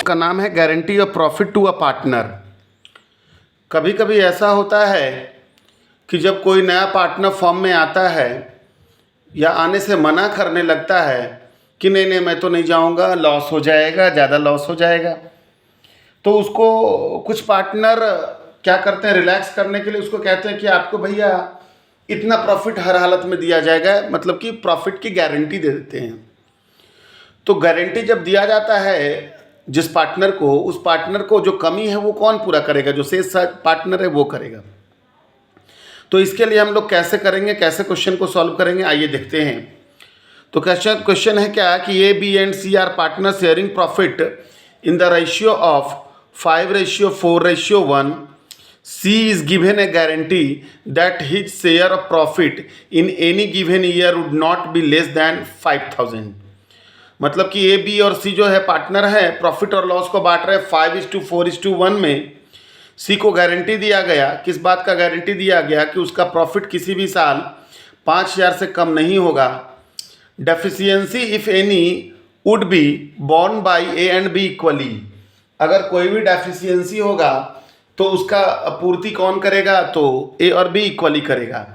उसका नाम है guarantee of profit to a partner. कभी कभी ऐसा होता है कि जब कोई नया पार्टनर फर्म में आता है या आने से मना करने लगता है कि नहीं नहीं मैं तो नहीं जाऊंगा, लॉस हो जाएगा, ज़्यादा लॉस हो जाएगा, तो उसको कुछ पार्टनर क्या करते हैं, रिलैक्स करने के लिए उसको कहते हैं कि आपको भैया इतना प्रॉफिट हर हालत में दिया जाएगा, मतलब कि प्रॉफिट की गारंटी दे देते हैं। तो गारंटी जब दिया जाता है जिस पार्टनर को, उस पार्टनर को जो कमी है वो कौन पूरा करेगा? जो शेष पार्टनर है वो करेगा। तो इसके लिए हम लोग कैसे करेंगे, कैसे क्वेश्चन को सॉल्व करेंगे, आइए देखते हैं। तो क्वेश्चन है क्या कि A B and C are partner sharing profit in the ratio of 5:4:1. C is given a guarantee that his share of profit in any given year would not be less than 5,000. मतलब कि A B और सी जो है partner है, profit और loss को बांट रहे हैं 5:4:1 में। सी को गारंटी दिया गया, किस बात का गारंटी दिया गया कि उसका प्रॉफिट किसी भी साल 5,000 से कम नहीं होगा। Deficiency if any would be borne by A and B equally. अगर कोई भी डेफिशिएंसी होगा तो उसका पूर्ति कौन करेगा? तो ए और बी इक्वली करेगा।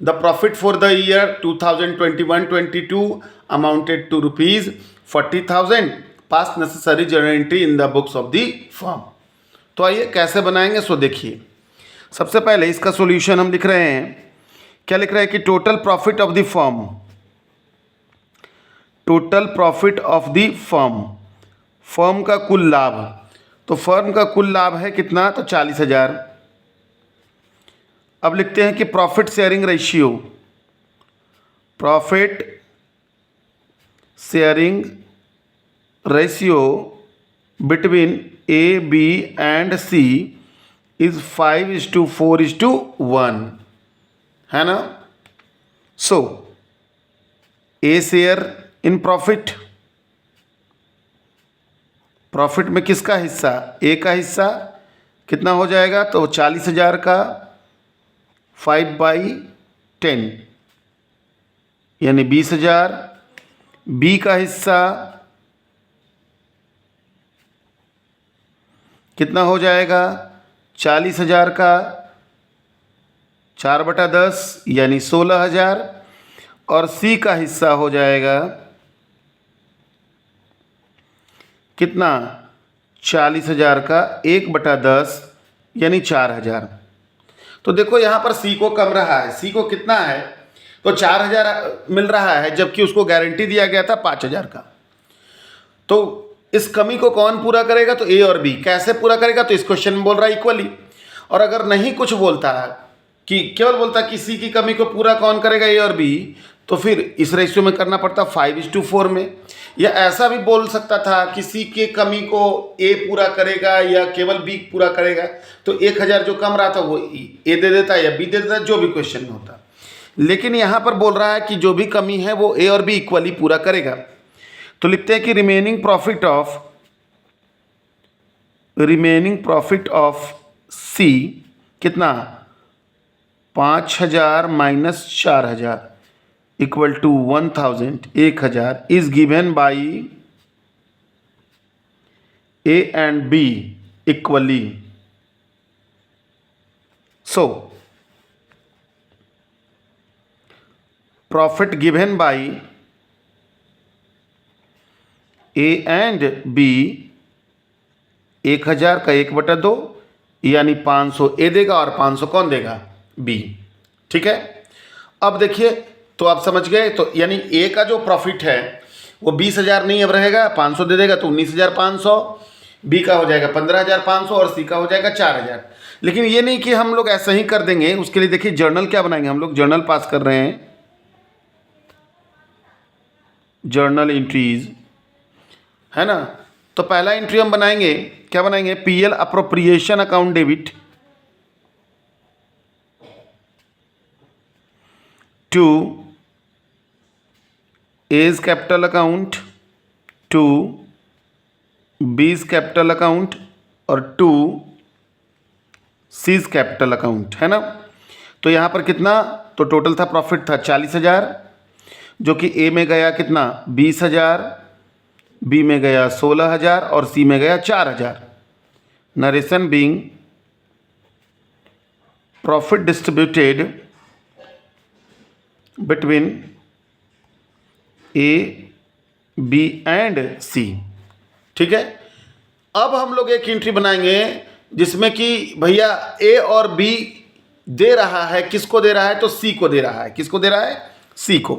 The profit for the year 2021-22 amounted to ₹40,000। Pass necessary journal entry in the books of the firm. तो आइए कैसे बनाएंगे सो देखिए। सबसे पहले इसका सॉल्यूशन हम लिख रहे हैं, क्या लिख रहे हैं कि total profit of the firm, total profit of the firm, firm का कुल लाभ। तो फर्म का कुल लाभ है कितना? तो 40,000। अब लिखते हैं कि profit sharing ratio, profit sharing ratio between A B and C is 5:4:1, है ना। So A share in profit, profit में किसका हिस्सा? ए का हिस्सा कितना हो जाएगा? तो 40,000 का 5/10 यानी 20,000। बी का हिस्सा कितना हो जाएगा? 40,000 का 4/10 यानी 16,000। और सी का हिस्सा हो जाएगा कितना? 40,000 का 1/10 यानी 4,000। तो देखो यहाँ पर सी को कम रहा है, सी को कितना है? तो 4,000 मिल रहा है, जबकि उसको गारंटी दिया गया था 5,000 का। तो इस कमी को कौन पूरा करेगा? तो ए और बी। कैसे पूरा करेगा? तो इस क्वेश्चन में बोल रहा है इक्वली। और अगर नहीं कुछ बोलता है कि केवल बोलता कि सी की कमी को पूरा कौन करेगा? ए और बी, तो फिर इस रेशियो में करना पड़ता 5:4 में। या ऐसा भी बोल सकता था कि सी के कमी को ए पूरा करेगा या केवल बी पूरा करेगा, तो 1,000 जो कम रहा था वो ए दे देता या बी दे देता, जो भी क्वेश्चन में होता। लेकिन यहाँ पर बोल रहा है कि जो भी कमी है वो ए और बी इक्वली पूरा करेगा। तो लिखते हैं कि रिमेनिंग प्रॉफिट ऑफ सी कितना? 5,000 minus 4,000 equal to 1,000, 1,000 is given by A and B equally. So profit given by A and B 1,000 का 1/2 यानी 500 ए देगा और 500 कौन देगा? बी। ठीक है। अब देखिए, तो आप समझ गए। तो यानी ए का जो प्रॉफिट है वो 20,000 नहीं अब रहेगा, 500 दे देगा तो 19,500। बी का हो जाएगा 15,500 और सी का हो जाएगा 4,000। लेकिन ये नहीं कि हम लोग ऐसा ही कर देंगे। उसके लिए देखिए जर्नल क्या बनाएंगे, हम लोग जर्नल पास कर रहे हैं, जर्नल एंट्रीज, है ना। तो पहला एंट्री हम बनाएंगे, क्या बनाएंगे? PL appropriation account debit to A's capital account, to B's capital account और टू सीज कैपिटल अकाउंट, है ना। तो यहाँ पर कितना? तो टोटल था प्रॉफिट था 40,000, जो कि ए में गया कितना? 20,000, बी में गया 16,000 और सी में गया 4,000। Narration being profit distributed between A B and C. ठीक है, अब हम लोग एक एंट्री बनाएंगे जिसमें कि भैया ए और बी दे रहा है, किसको दे रहा है, तो सी को दे रहा है। किसको दे रहा है, सी को।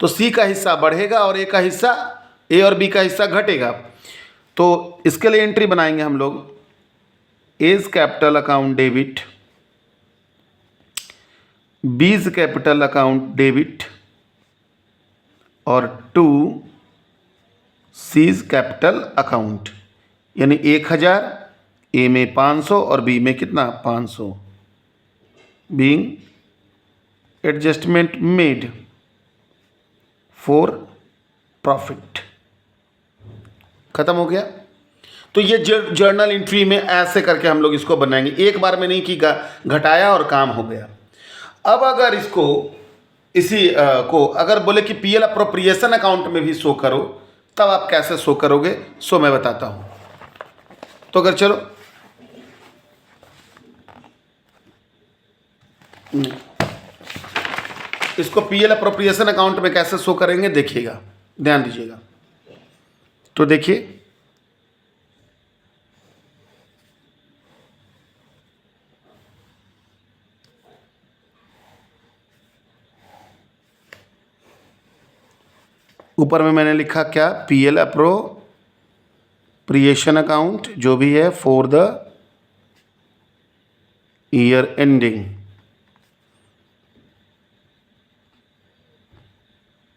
तो सी का हिस्सा बढ़ेगा और ए का हिस्सा, ए और बी का हिस्सा घटेगा। तो इसके लिए एंट्री बनाएंगे हम लोग A's capital account debit, B's capital account debit और टू सीज कैपिटल अकाउंट, यानी 1,000, ए में 500 और बी में कितना 500, being adjustment made for profit. खत्म हो गया। तो ये जर्नल एंट्री में ऐसे करके हम लोग इसको बनाएंगे, एक बार में नहीं कि घटाया और काम हो गया। अब अगर इसको इसी को अगर बोले कि पीएल अप्रोप्रिएशन अकाउंट में भी शो करो, तब आप कैसे शो करोगे, सो मैं बताता हूं। तो अगर चलो इसको पीएल अप्रोप्रिएशन अकाउंट में कैसे शो करेंगे देखिएगा, ध्यान दीजिएगा। तो देखिए ऊपर में मैंने लिखा क्या, पीएल अप्रोप्रिएशन अकाउंट जो भी है for the year ending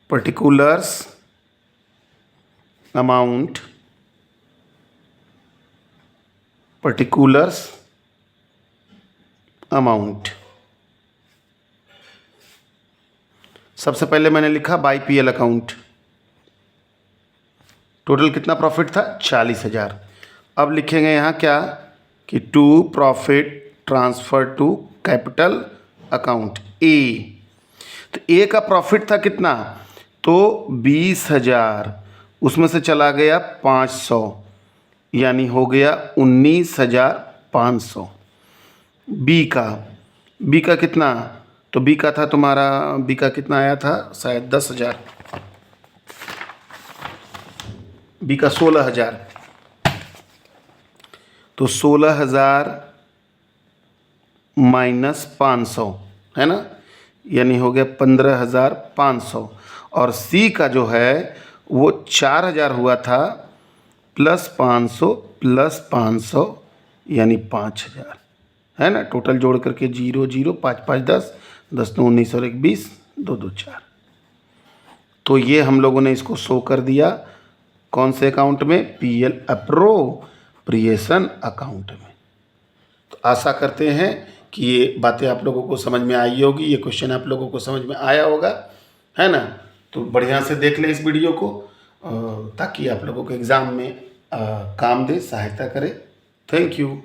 particulars amount, particulars amount। सबसे पहले मैंने लिखा बाई पीएल अकाउंट, टोटल कितना प्रॉफिट था 40,000। अब लिखेंगे यहाँ क्या कि to profit transfer to capital account A. तो ए का प्रॉफिट था कितना, तो 20,000, उसमें से चला गया 500, यानी हो गया 19,500। बी का कितना, तो बी का था तुम्हारा, बी का कितना आया था शायद 10,000, बी का 16,000। तो 16,000 माइनस 500 है ना, यानी हो गया 15,500। और सी का जो है वो 4,000 हुआ था प्लस 500 यानी 5,000 है ना। टोटल जोड़ करके 0 0 5 5 10 10 9 19 और 1 20 2 2 4। तो ये हम लोगों ने इसको शो कर दिया कौन से अकाउंट में, पीएल अप्रोप्रिएशन अकाउंट में। तो आशा करते हैं कि ये बातें आप लोगों को समझ में आई होगी, ये क्वेश्चन आप लोगों को समझ में आया होगा, है ना। तो बढ़िया से देख लें इस वीडियो को ताकि आप लोगों को एग्ज़ाम में काम दे, सहायता करे। Thank you.